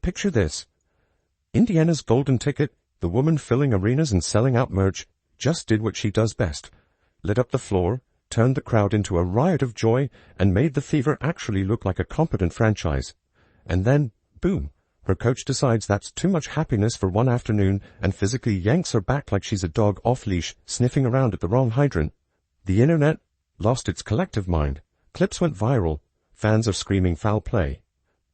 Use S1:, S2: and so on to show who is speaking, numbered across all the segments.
S1: Picture this. Indiana's golden ticket, the woman filling arenas and selling out merch, just did what she does best. Lit up the floor, turned the crowd into a riot of joy, and made the Fever actually look like a competent franchise. And then, boom, her coach decides that's too much happiness for one afternoon and physically yanks her back like she's a dog off-leash, sniffing around at the wrong hydrant. The internet lost its collective mind. Clips went viral. Fans are screaming foul play.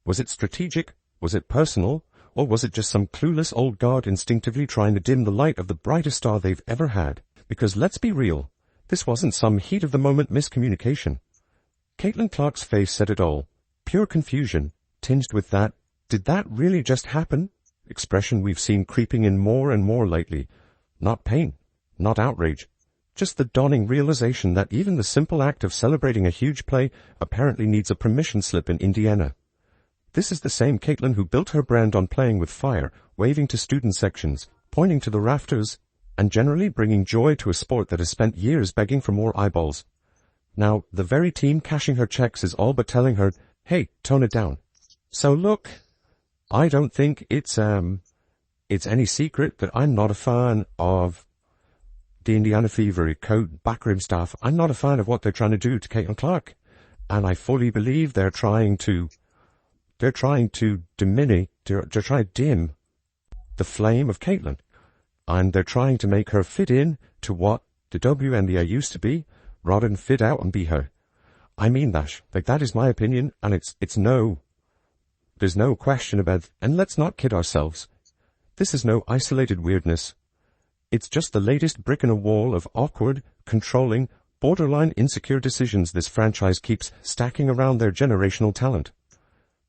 S1: Was it strategic? Was it personal? Or was it just some clueless old guard instinctively trying to dim the light of the brightest star they've ever had? Because let's be real, this wasn't some heat-of-the-moment miscommunication. Caitlin Clark's face said it all. Pure confusion, tinged with that, did that really just happen? Expression we've seen creeping in more and more lately. Not pain, not outrage. Just the dawning realization that even the simple act of celebrating a huge play apparently needs a permission slip in Indiana. This is the same Caitlin who built her brand on playing with fire, waving to student sections, pointing to the rafters, and generally bringing joy to a sport that has spent years begging for more eyeballs. Now, the very team cashing her checks is all but telling her, hey, tone it down. So look, I don't think it's any secret that I'm not a fan of the Indiana Fever code backroom staff. I'm not a fan of what they're trying to do to Caitlin Clark. And I fully believe they're trying to dim the flame of Caitlin. And they're trying to make her fit in to what the wnba used to be, rather than fit out and be her. I mean that. That is my opinion, and there's no question about it. And let's not kid ourselves. This is no isolated weirdness. It's just the latest brick in a wall of awkward, controlling, borderline insecure decisions this franchise keeps stacking around their generational talent.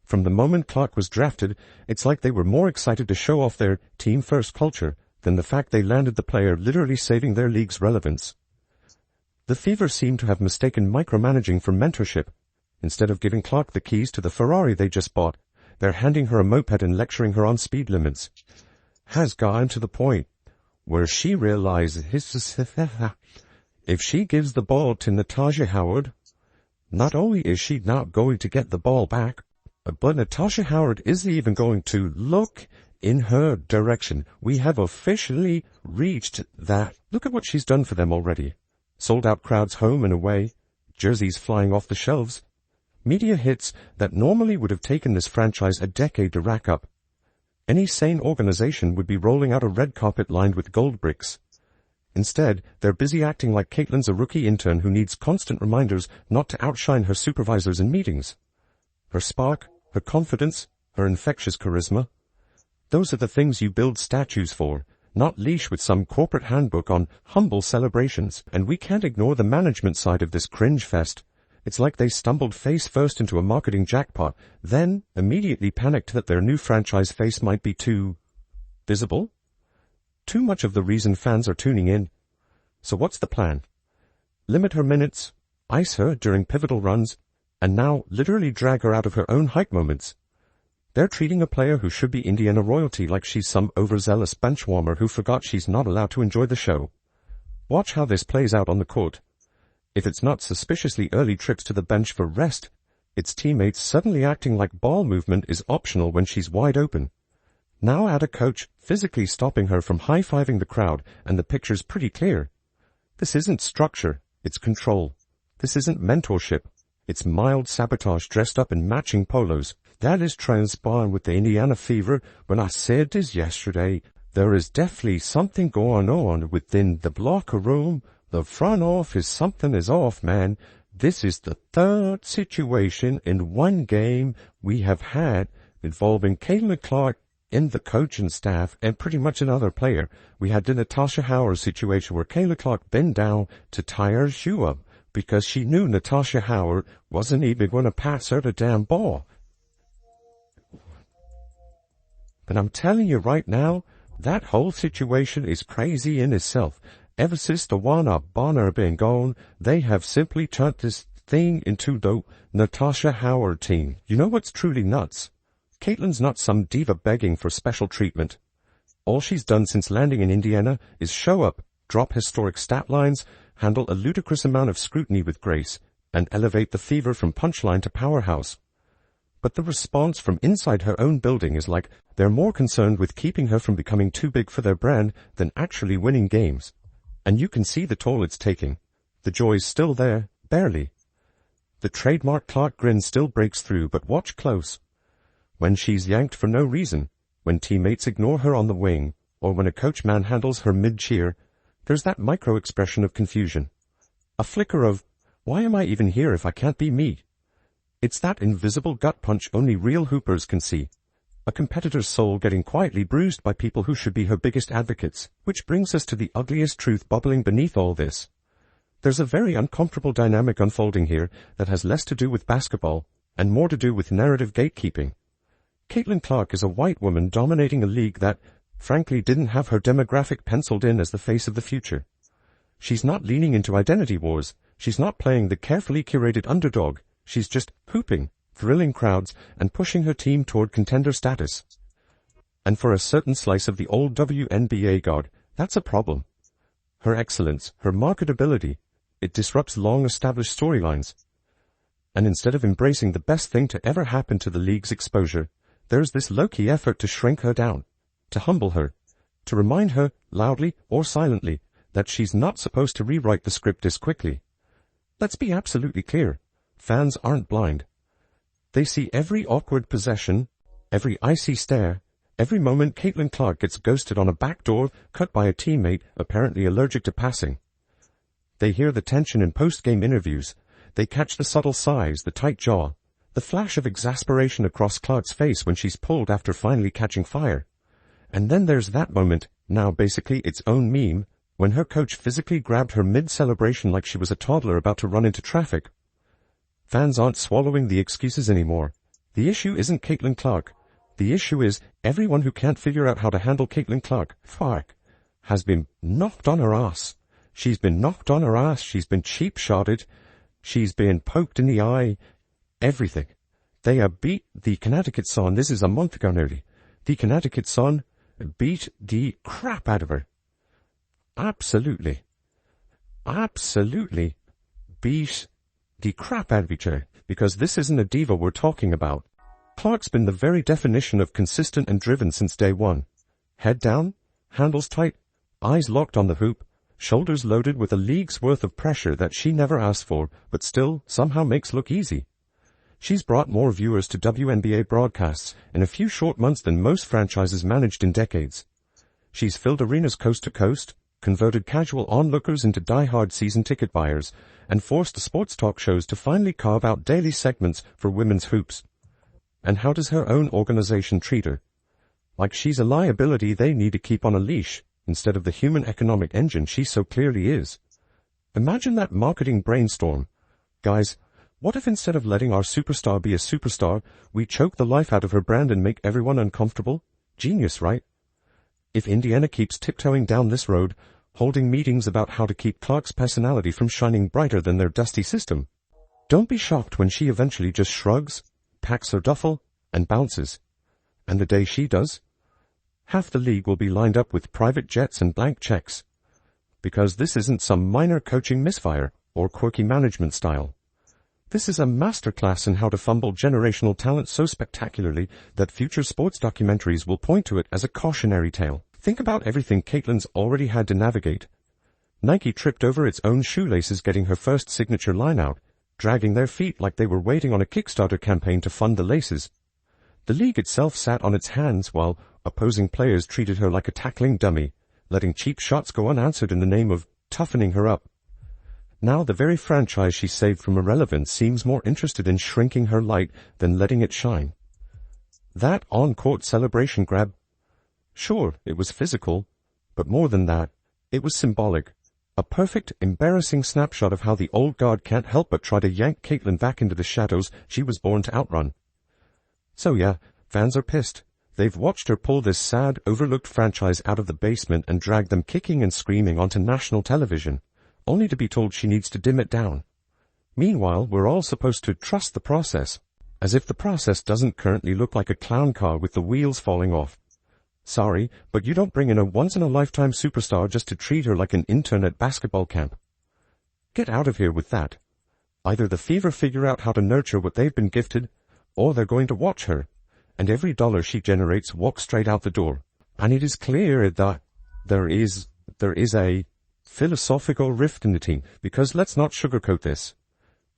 S1: From the moment Clark was drafted, it's like they were more excited to show off their team-first culture than the fact they landed the player literally saving their league's relevance. The Fever seem to have mistaken micromanaging for mentorship. Instead of giving Clark the keys to the Ferrari they just bought, they're handing her a moped and lecturing her on speed limits. Has gotten to the point where she realizes if she gives the ball to Natasha Howard, not only is she not going to get the ball back, but Natasha Howard isn't even going to look in her direction. We have officially reached that. Look at what she's done for them already. Sold out crowds home and away, jerseys flying off the shelves, media hits that normally would have taken this franchise a decade to rack up. Any sane organization would be rolling out a red carpet lined with gold bricks. Instead, they're busy acting like Caitlin's a rookie intern who needs constant reminders not to outshine her supervisors in meetings. Her spark, her confidence, her infectious charisma. Those are the things you build statues for, not leash with some corporate handbook on humble celebrations. And we can't ignore the management side of this cringe fest. It's like they stumbled face first into a marketing jackpot, then immediately panicked that their new franchise face might be too visible. Too much of the reason fans are tuning in. So what's the plan? Limit her minutes, ice her during pivotal runs, and now literally drag her out of her own hype moments. They're treating a player who should be Indiana royalty like she's some overzealous benchwarmer who forgot she's not allowed to enjoy the show. Watch how this plays out on the court. If it's not suspiciously early trips to the bench for rest, it's teammates suddenly acting like ball movement is optional when she's wide open. Now add a coach physically stopping her from high-fiving the crowd, and the picture's pretty clear. This isn't structure, it's control. This isn't mentorship, it's mild sabotage dressed up in matching polos. That is transpiring with the Indiana Fever. When I said this yesterday, there is definitely something going on within the locker room. The front office, something is off, man. This is the third situation in one game we have had involving Caitlin Clark and the coaching staff and pretty much another player. We had the Natasha Howard situation where Caitlin Clark bent down to tie her shoe up because she knew Natasha Howard wasn't even going to pass her the damn ball. But I'm telling you right now, that whole situation is crazy in itself. Ever since the one up Bonner been gone, they have simply turned this thing into the Natasha Howard team. You know what's truly nuts? Caitlin's not some diva begging for special treatment. All she's done since landing in Indiana is show up, drop historic stat lines, handle a ludicrous amount of scrutiny with grace, and elevate the Fever from punchline to powerhouse. But the response from inside her own building is like they're more concerned with keeping her from becoming too big for their brand than actually winning games. And you can see the toll it's taking. The joy's still there, barely. The trademark Clark grin still breaks through, but watch close. When she's yanked for no reason, when teammates ignore her on the wing, or when a coach manhandles her mid-cheer, there's that micro-expression of confusion. A flicker of, why am I even here if I can't be me? It's that invisible gut punch only real hoopers can see. A competitor's soul getting quietly bruised by people who should be her biggest advocates, which brings us to the ugliest truth bubbling beneath all this. There's a very uncomfortable dynamic unfolding here that has less to do with basketball and more to do with narrative gatekeeping. Caitlin Clark is a white woman dominating a league that, frankly, didn't have her demographic penciled in as the face of the future. She's not leaning into identity wars. She's not playing the carefully curated underdog. She's just hooping, thrilling crowds, and pushing her team toward contender status. And for a certain slice of the old WNBA guard, that's a problem. Her excellence, her marketability, it disrupts long-established storylines. And instead of embracing the best thing to ever happen to the league's exposure, there's this low-key effort to shrink her down, to humble her, to remind her, loudly or silently, that she's not supposed to rewrite the script this quickly. Let's be absolutely clear. Fans aren't blind. They see every awkward possession, every icy stare, every moment Caitlin Clark gets ghosted on a backdoor cut by a teammate apparently allergic to passing. They hear the tension in post-game interviews. They catch the subtle sighs, the tight jaw, the flash of exasperation across Clark's face when she's pulled after finally catching fire. And then there's that moment, now basically its own meme, when her coach physically grabbed her mid-celebration like she was a toddler about to run into traffic. Fans aren't swallowing the excuses anymore. The issue isn't Caitlin Clark. The issue is everyone who can't figure out how to handle Caitlin Clark, has been knocked on her ass. She's been knocked on her ass. She's been cheap-shotted. She's been poked in the eye. Everything. They have beat the Connecticut Sun. This is a month ago nearly. The Connecticut Sun beat the crap out of her. Absolutely beat the crap out of each other, because this isn't a diva we're talking about. Clark's been the very definition of consistent and driven since day one. Head down, handles tight, eyes locked on the hoop, shoulders loaded with a league's worth of pressure that she never asked for, but still somehow makes look easy. She's brought more viewers to WNBA broadcasts in a few short months than most franchises managed in decades. She's filled arenas coast to coast, converted casual onlookers into die-hard season ticket buyers, and forced the sports talk shows to finally carve out daily segments for women's hoops. And how does her own organization treat her? Like she's a liability they need to keep on a leash, instead of the human economic engine she so clearly is. Imagine that marketing brainstorm. Guys, what if instead of letting our superstar be a superstar, we choke the life out of her brand and make everyone uncomfortable? Genius, right? If Indiana keeps tiptoeing down this road, holding meetings about how to keep Clark's personality from shining brighter than their dusty system, don't be shocked when she eventually just shrugs, packs her duffel, and bounces. And the day she does, half the league will be lined up with private jets and blank checks. Because this isn't some minor coaching misfire or quirky management style. This is a masterclass in how to fumble generational talent so spectacularly that future sports documentaries will point to it as a cautionary tale. Think about everything Caitlin's already had to navigate. Nike tripped over its own shoelaces getting her first signature line out, dragging their feet like they were waiting on a Kickstarter campaign to fund the laces. The league itself sat on its hands while opposing players treated her like a tackling dummy, letting cheap shots go unanswered in the name of toughening her up. Now the very franchise she saved from irrelevance seems more interested in shrinking her light than letting it shine. That on-court celebration grab, sure, it was physical, but more than that, it was symbolic. A perfect, embarrassing snapshot of how the old guard can't help but try to yank Caitlin back into the shadows she was born to outrun. So yeah, fans are pissed. They've watched her pull this sad, overlooked franchise out of the basement and drag them kicking and screaming onto national television, only to be told she needs to dim it down. Meanwhile, we're all supposed to trust the process, as if the process doesn't currently look like a clown car with the wheels falling off. Sorry, but you don't bring in a once-in-a-lifetime superstar just to treat her like an intern at basketball camp. Get out of here with that. Either the Fever figure out how to nurture what they've been gifted, or they're going to watch her, and every dollar she generates walks straight out the door. And it is clear that there is a philosophical rift in the team, because let's not sugarcoat this.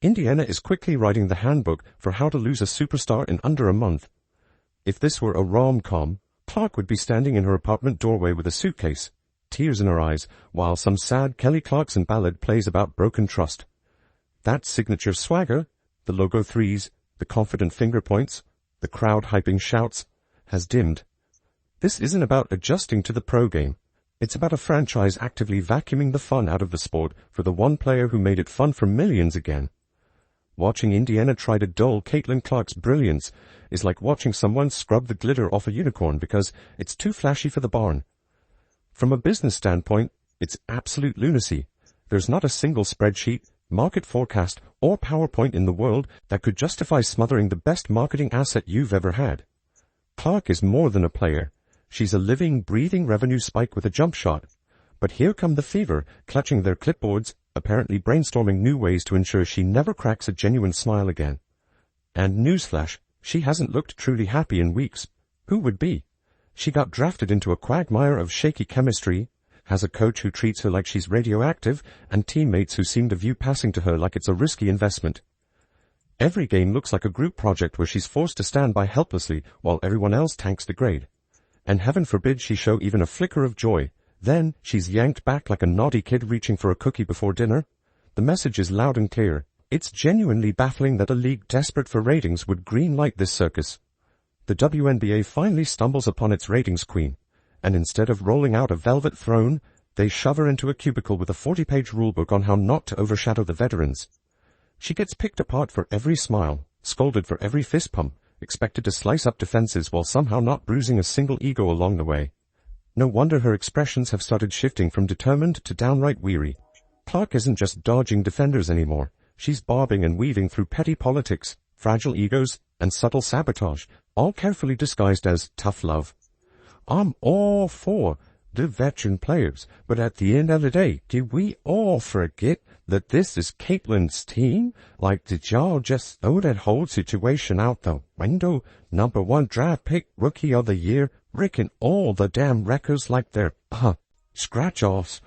S1: Indiana is quickly writing the handbook for how to lose a superstar in under a month. If this were a rom-com, Clark would be standing in her apartment doorway with a suitcase, tears in her eyes, while some sad Kelly Clarkson ballad plays about broken trust. That signature swagger, the logo threes, the confident finger points, the crowd-hyping shouts, has dimmed. This isn't about adjusting to the pro game. It's about a franchise actively vacuuming the fun out of the sport for the one player who made it fun for millions again. Watching Indiana try to dull Caitlin Clark's brilliance is like watching someone scrub the glitter off a unicorn because it's too flashy for the barn. From a business standpoint, it's absolute lunacy. There's not a single spreadsheet, market forecast, or PowerPoint in the world that could justify smothering the best marketing asset you've ever had. Clark is more than a player. She's a living, breathing revenue spike with a jump shot. But here come the Fever, clutching their clipboards, apparently brainstorming new ways to ensure she never cracks a genuine smile again. And newsflash, she hasn't looked truly happy in weeks. Who would be? She got drafted into a quagmire of shaky chemistry, has a coach who treats her like she's radioactive, and teammates who seem to view passing to her like it's a risky investment. Every game looks like a group project where she's forced to stand by helplessly while everyone else tanks the grade. And heaven forbid she show even a flicker of joy. Then she's yanked back like a naughty kid reaching for a cookie before dinner. The message is loud and clear. It's genuinely baffling that a league desperate for ratings would green-light this circus. The WNBA finally stumbles upon its ratings queen, and instead of rolling out a velvet throne, they shove her into a cubicle with a 40-page rulebook on how not to overshadow the veterans. She gets picked apart for every smile, scolded for every fist pump, expected to slice up defenses while somehow not bruising a single ego along the way. No wonder her expressions have started shifting from determined to downright weary. Clark isn't just dodging defenders anymore. She's bobbing and weaving through petty politics, fragile egos, and subtle sabotage, all carefully disguised as tough love. I'm all for the veteran players, but at the end of the day, did we all forget that this is Caitlin's team? Like, did y'all just throw that whole situation out the window? Number 1 draft pick, rookie of the year, breaking all the damn records like they're, scratch-offs.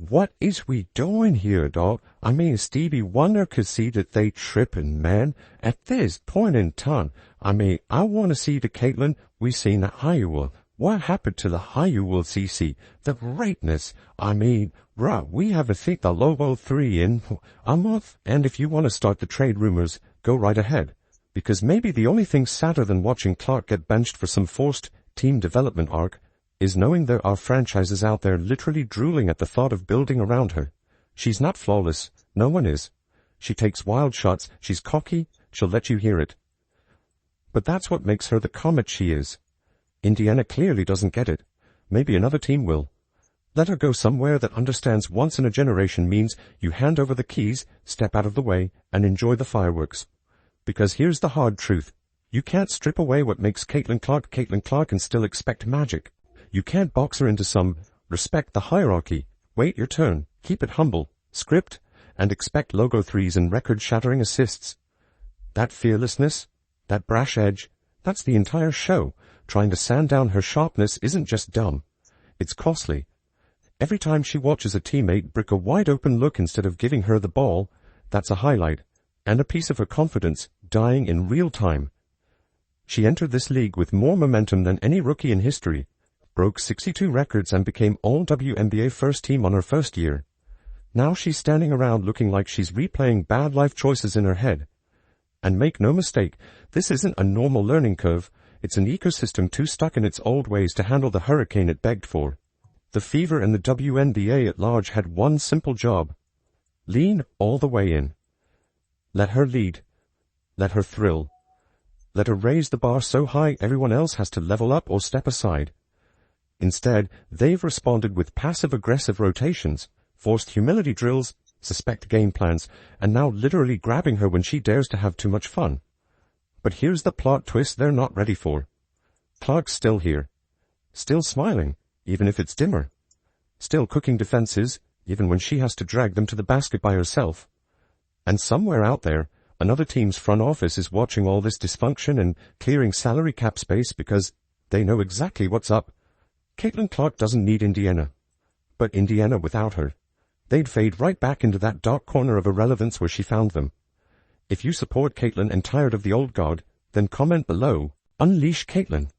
S1: What is we doing here, dog? I mean, Stevie Wonder could see that they tripping, man. At this point in time, I mean, I want to see the Caitlin we seen at Iowa. What happened to the Iowa CC? The greatness. I mean, we have a think the Lobo 3 in a month. And if you want to start the trade rumors, go right ahead. Because maybe the only thing sadder than watching Clark get benched for some forced team development arc is knowing there are franchises out there literally drooling at the thought of building around her. She's not flawless. No one is. She takes wild shots. She's cocky. She'll let you hear it. But that's what makes her the comet she is. Indiana clearly doesn't get it. Maybe another team will. Let her go somewhere that understands once in a generation means you hand over the keys, step out of the way, and enjoy the fireworks. Because here's the hard truth. You can't strip away what makes Caitlin Clark and still expect magic. You can't box her into some respect the hierarchy, wait your turn, keep it humble, script, and expect logo threes and record-shattering assists. That fearlessness, that brash edge, that's the entire show. Trying to sand down her sharpness isn't just dumb. It's costly. Every time she watches a teammate brick a wide-open look instead of giving her the ball, that's a highlight, and a piece of her confidence dying in real time. She entered this league with more momentum than any rookie in history, broke 62 records and became All-WNBA first team on her first year. Now she's standing around looking like she's replaying bad life choices in her head. And make no mistake, this isn't a normal learning curve. It's an ecosystem too stuck in its old ways to handle the hurricane it begged for. The Fever and the WNBA at large had one simple job. Lean all the way in. Let her lead. Let her thrill. Let her raise the bar so high everyone else has to level up or step aside. Instead, they've responded with passive-aggressive rotations, forced humility drills, suspect game plans, and now literally grabbing her when she dares to have too much fun. But here's the plot twist they're not ready for. Clark's still here. Still smiling, even if it's dimmer. Still cooking defenses, even when she has to drag them to the basket by herself. And somewhere out there, Another team's front office is watching all this dysfunction and clearing salary cap space because they know exactly what's up. Caitlin Clark doesn't need Indiana, but Indiana without her. They'd fade right back into that dark corner of irrelevance where she found them. If you support Caitlin and tired of the old guard, then comment below, Unleash Caitlin.